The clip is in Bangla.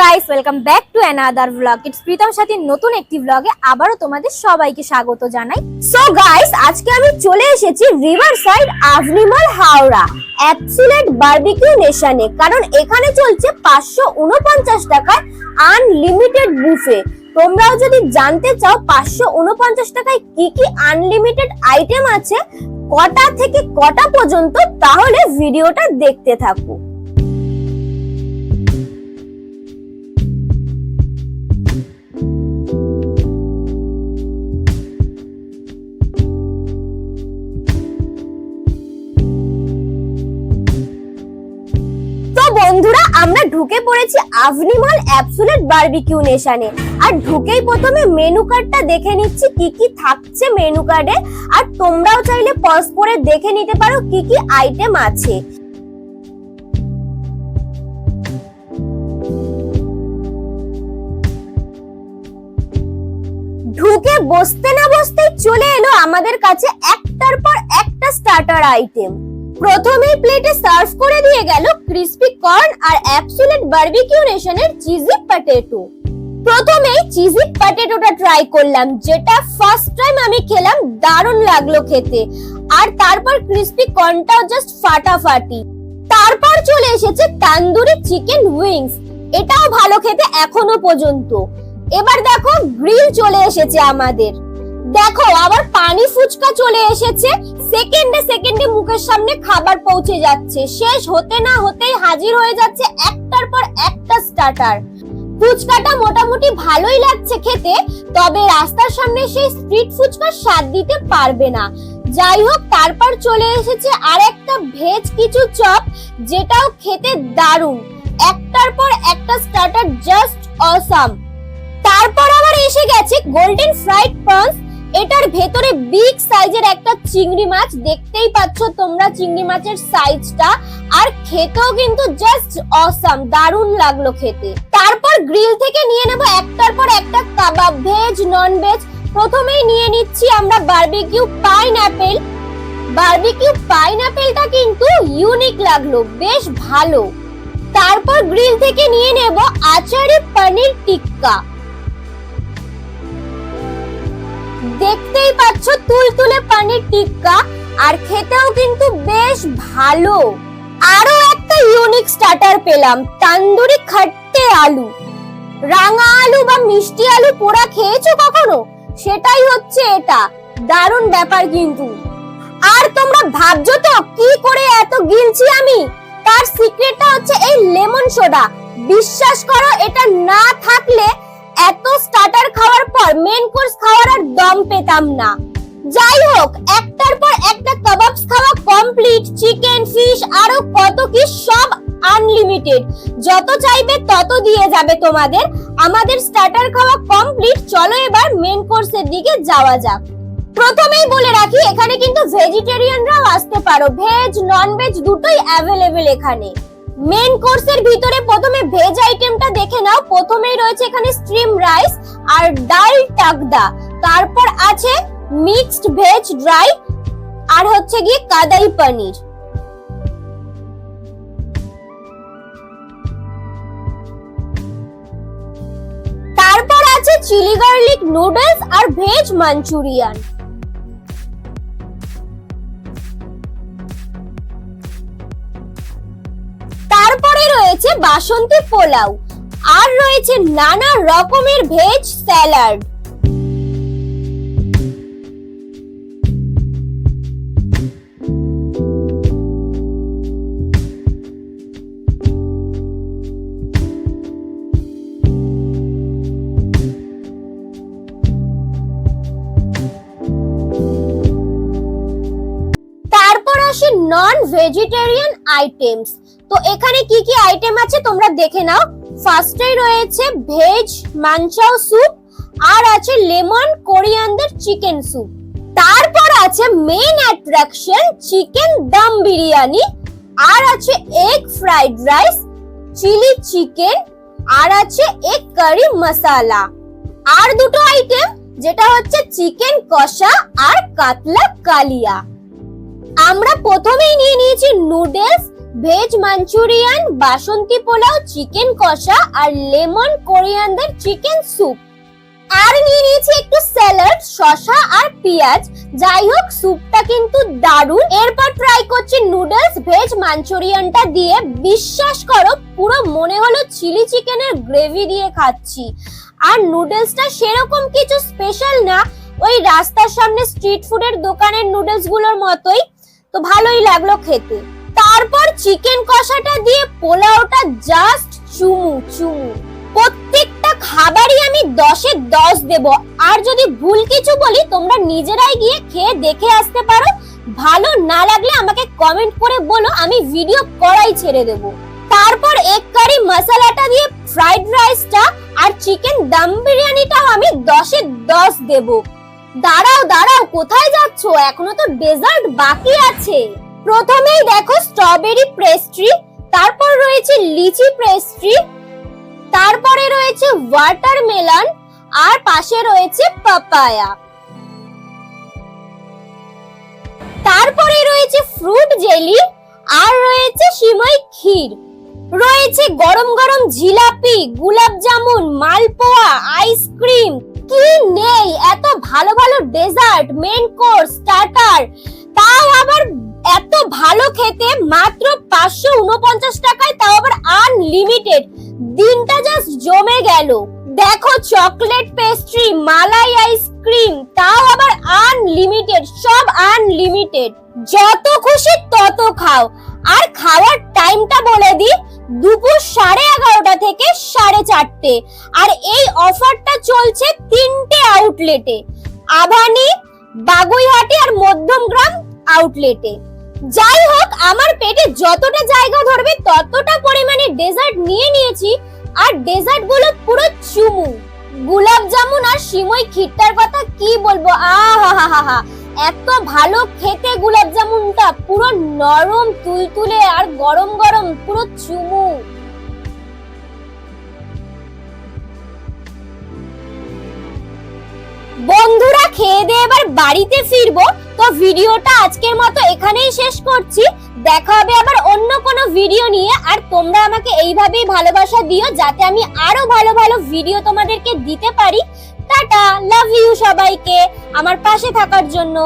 Guys, welcome back to another blog. It's Pritam সাথীর নতুন একটি ব্লগে আবারও তোমাদের সবাইকে স্বাগত জানাই। সো গাইস, আজকে আমি চলে এসেছি রিভার সাইড আভনি মল হাওড়া অ্যাবসোলিউট বারবিকিউ নেশনে, কারণ এখানে চলছে 549 টাকায় আনলিমিটেড বুফে। তোমরাও যদি জানতে চাও 549 টাকায় কি কি আনলিমিটেড আইটেম আছে, কটা থেকে কটা পর্যন্ত, তাহলে ভিডিওটা দেখতে থাকো। বন্ধুরা, আমরা ঢুকে পড়েছি আভনি মল অ্যাবসোলিউট বারবিকিউ নেশনে। আর ঢুকেই প্রথমে মেনু কার্ডটা দেখে নিচ্ছি কি কি থাকছে মেনু কার্ডে। আর তোমরাও চাইলে পজ করে দেখে নিতে পারো কি কি আইটেম আছে। ঢুকে বসতে না বসতেই চলে এলো আমাদের কাছে একটার পর একটা স্টার্টার আইটেম। প্রথমেই প্লেটে সার্ভ করে দিয়ে গেল ক্রিসপি কর্ন আর অ্যাবসোলিউট বারবিকিউ নেশনের চিজি পটেটো। প্রথমেই চিজি পটেটোটা ট্রাই করলাম, যেটা ফার্স্ট টাইম আমি খেলাম, দারুণ লাগলো খেতে। আর তারপর ক্রিসপি কর্নটাও জাস্ট ফাটাফাটি। তারপর চলে এসেছে তান্দুরি চিকেন উইংস, এটাও ভালো খেতে এখনো পর্যন্ত। এবার দেখো গ্রিল চলে এসেছে আমাদের। দেখো আবার পানি ফুচকা চলে এসেছে। সেকেন্ডে সেকেন্ডে মুখের সামনে খাবার পৌঁছে যাচ্ছে, শেষ হতে না হতেই হাজির হয়ে যাচ্ছে একটার পর একটা স্টার্টার। ফুচকাটা মোটামুটি ভালোই লাগছে খেতে, তবে রাস্তার সামনে সেই স্ট্রিট ফুচকার স্বাদ দিতে পারবে না। যাই হোক, তারপর চলে এসেছে আর একটা ভেজ কিছু চপ, যেটাও খেতে দারুণ। একটার পর একটা স্টার্টার, জাস্ট অসাম। তারপর আবার এসে গেছে গোল্ডেন ফ্রাইড প্রনস। এটার ভেতরে বিগ সাইজের একটা চিংড়ি মাছ, দেখতেই পাচ্ছ তোমরা চিংড়ি মাছের সাইজটা। আর খেতেও কিন্তু জাস্ট অসাম, দারুণ লাগলো খেতে। তারপর গ্রিল থেকে নিয়ে নেব একটার পর একটা কাবাব, ভেজ নন ভেজ। প্রথমেই নিয়ে নিচ্ছি আমরা বারবিকিউ পাইনঅ্যাপেল। বারবিকিউ পাইনঅ্যাপেলটা কিন্তু ইউনিক লাগলো, বেশ ভালো। তারপর গ্রিল থেকে নিয়ে নেব আচারি পনির টিক্কা। দেখতেই পাচ্ছ তুলতুলে পনির টিক্কা, আর খেতেও কিন্তু বেশ ভালো। আরো একটা ইউনিক স্টার্টার পেলাম, তান্দুরি খট্টে আলু। রাঙা আলু বা মিষ্টি আলু পোড়া খেয়েছো কখনো? সেটাই হচ্ছে এটা, দারুণ ব্যাপার কিন্তু। আর তোমরা ভাবছো তো কি করে এত গিলছি আমি? তার সিক্রেটটা হচ্ছে এই লেমন সোডা। বিশ্বাস করো, এটা না থাকলে এত স্টার্টার খাওয়ার পর মেন কোর্স খাওয়ার আর দম পেতাম না। যাই হোক, একটার পর একটা কাবাবস খাওয়া কমপ্লিট। চিকেন, ফিশ, আরো কত কি, সব আনলিমিটেড। যত চাইবে তত দিয়ে যাবে তোমাদের। আমাদের স্টার্টার খাওয়া কমপ্লিট, চলো এবার মেন কোর্সের দিকে যাওয়া যাক। প্রথমেই বলে রাখি, এখানে কিন্তু ভেজিটেরিয়ানরাও আসতে পারো, ভেজ নন ভেজ দুটোই অ্যাভেলেবেল এখানে। মেন কোর্সের ভিতরে প্রথমে ভেজ আইটেমটা দেখে নাও। প্রথমেই রয়েছে এখানে স্ট্রিম রাইস আর ডাল টাকদা। তারপর আছে মিক্সড ভেজ ড্রাই, আর হচ্ছে গিয়ে কাদাই পনির। তারপর আছে চিলি গার্লিক নুডলস আর ভেজ মাঞ্চুরিয়ান। তারপরে রয়েছে বাসন্তী পোলাও, আর রয়েছে নানা রকমের ভেজ স্যালাড। তারপর আসে নন ভেজিটেরিয়ান আইটেমস। তো এখানে কি কি আইটেম আছে তোমরা দেখে নাও। ফার্স্টেই রয়েছে ভেজ মানচাও স্যুপ, আর আছে লেমন কোরিয়ান্ডার চিকেন স্যুপ। তারপর আছে মেইন অ্যাট্রাকশন চিকেন দম বিরিয়ানি, আর আছে egg fried rice, chilli chicken, আর আছে এগ কারি মশলা। আর দুটো আইটেম, যেটা হচ্ছে চিকেন কষা আর কাতলা কালিয়া। আমরা প্রথমেই নিয়ে নিয়েছি নুডলস, ভেজ মাঞ্চুরিয়ান, বাসন্তী পোলাও, চিকেন কষা আর লেমন কোরিয়ান্ডার চিকেন স্যুপ। আর নিয়ে নিয়েছি একটু স্যালাড, শসা আর পেঁয়াজ। যাই হোক, স্যুপটা কিন্তু দারুণ। এরপর ট্রাই করছি নুডলস ভেজ মাঞ্চুরিয়ানটা দিয়ে। বিশ্বাস করো, পুরো মনে হলো চিলি চিকেনের গ্রেভি দিয়ে খাচ্ছি। আর নুডলসটা সেরকম কিছু স্পেশাল না, ওই রাস্তার সামনে স্ট্রিট ফুডের দোকানের নুডলস গুলোর মতোই। তো ভালোই লাগলো খেতে। তারপর চিকেন কষাটা দিয়ে পোলাওটা জাস্ট চুমু চুমু। প্রত্যেকটা খাবারই আমি 10-এ 10 দেব। আর যদি ভুল কিছু বলি, তোমরা নিজেরাই গিয়ে খেয়ে দেখে আসতে পারো। ভালো না লাগলে আমাকে কমেন্ট করে বলো, আমি ভিডিও করাই ছেড়ে দেব। তারপর এগ কারি মশলাটা দিয়ে ফ্রাইড রাইসটা আর চিকেন দম বিরিয়ানিটাও আমি 10-এ 10 দেব। দাঁড়াও দাঁড়াও, কোথায় যাচ্ছো? এখনো তো ডেজার্ট বাকি আছে। প্রথমেই দেখো স্ট্রবেরি পেস্ট্রি, তারপর রয়েছে লিচি পেস্ট্রি, তারপরে রয়েছে ওয়াটারমেলন আর পাশে রয়েছে পাপায়া। তারপরে রয়েছে ফ্রুট জেলি আর রয়েছে সিমাই ক্ষীর। রয়েছে গরম গরম জিলাপি, গোলাপ জামুন, মালপোয়া, আইসক্রিম। কি নেই! এত ভালো ভালো ডেজার্ট, মেইন কোর্স, স্টার্টার, তাও আবার এত ভালো খেতে মাত্র 549 টাকায়, তাও আবার আনলিমিটেড। দিনটা জাস্ট জমে গেল। দেখো চকলেট পেস্ট্রি, মালাই আইসক্রিম, তাও আবার আনলিমিটেড। সব আনলিমিটেড, যত খুশি তত খাও। আর খাওয়ার টাইমটা বলে দিই, দুপুর 11:30 থেকে 4:30। আর এই অফারটা চলছে 3টে আউটলেটে, আভানি, বাগুইহাটি আর মধ্যমগ্রাম আউটলেটে। যাই হোক, আমার পেটে যতটা জায়গা ধরবে ততটা পরিমাণে ডেজার্ট নিয়ে নিয়েছি। আর ডেজার্ট গুলো পুরো চুমু। গোলাপ জামুন আর সিমই ক্ষীরটার কথা কি বলবো, আহা! এত ভালো খেতে গোলাপ জামুনটা, পুরো নরম তুলতুলে আর গরম গরম, পুরো চুমু। বন্ধুরা, খেয়ে দিয়ে এবার বাড়িতে ফিরবো। তো ভিডিওটা আজকের মতো এখানেই শেষ করছি। দেখা হবে আবার অন্য কোনো ভিডিও নিয়ে। আর তোমরা আমাকে এইভাবেই ভালোবাসা দিও, যাতে আমি আরো ভালো ভালো ভিডিও তোমাদেরকে দিতে পারি। টাটা, লাভ ইউ সবাইকে আমার পাশে থাকার জন্য।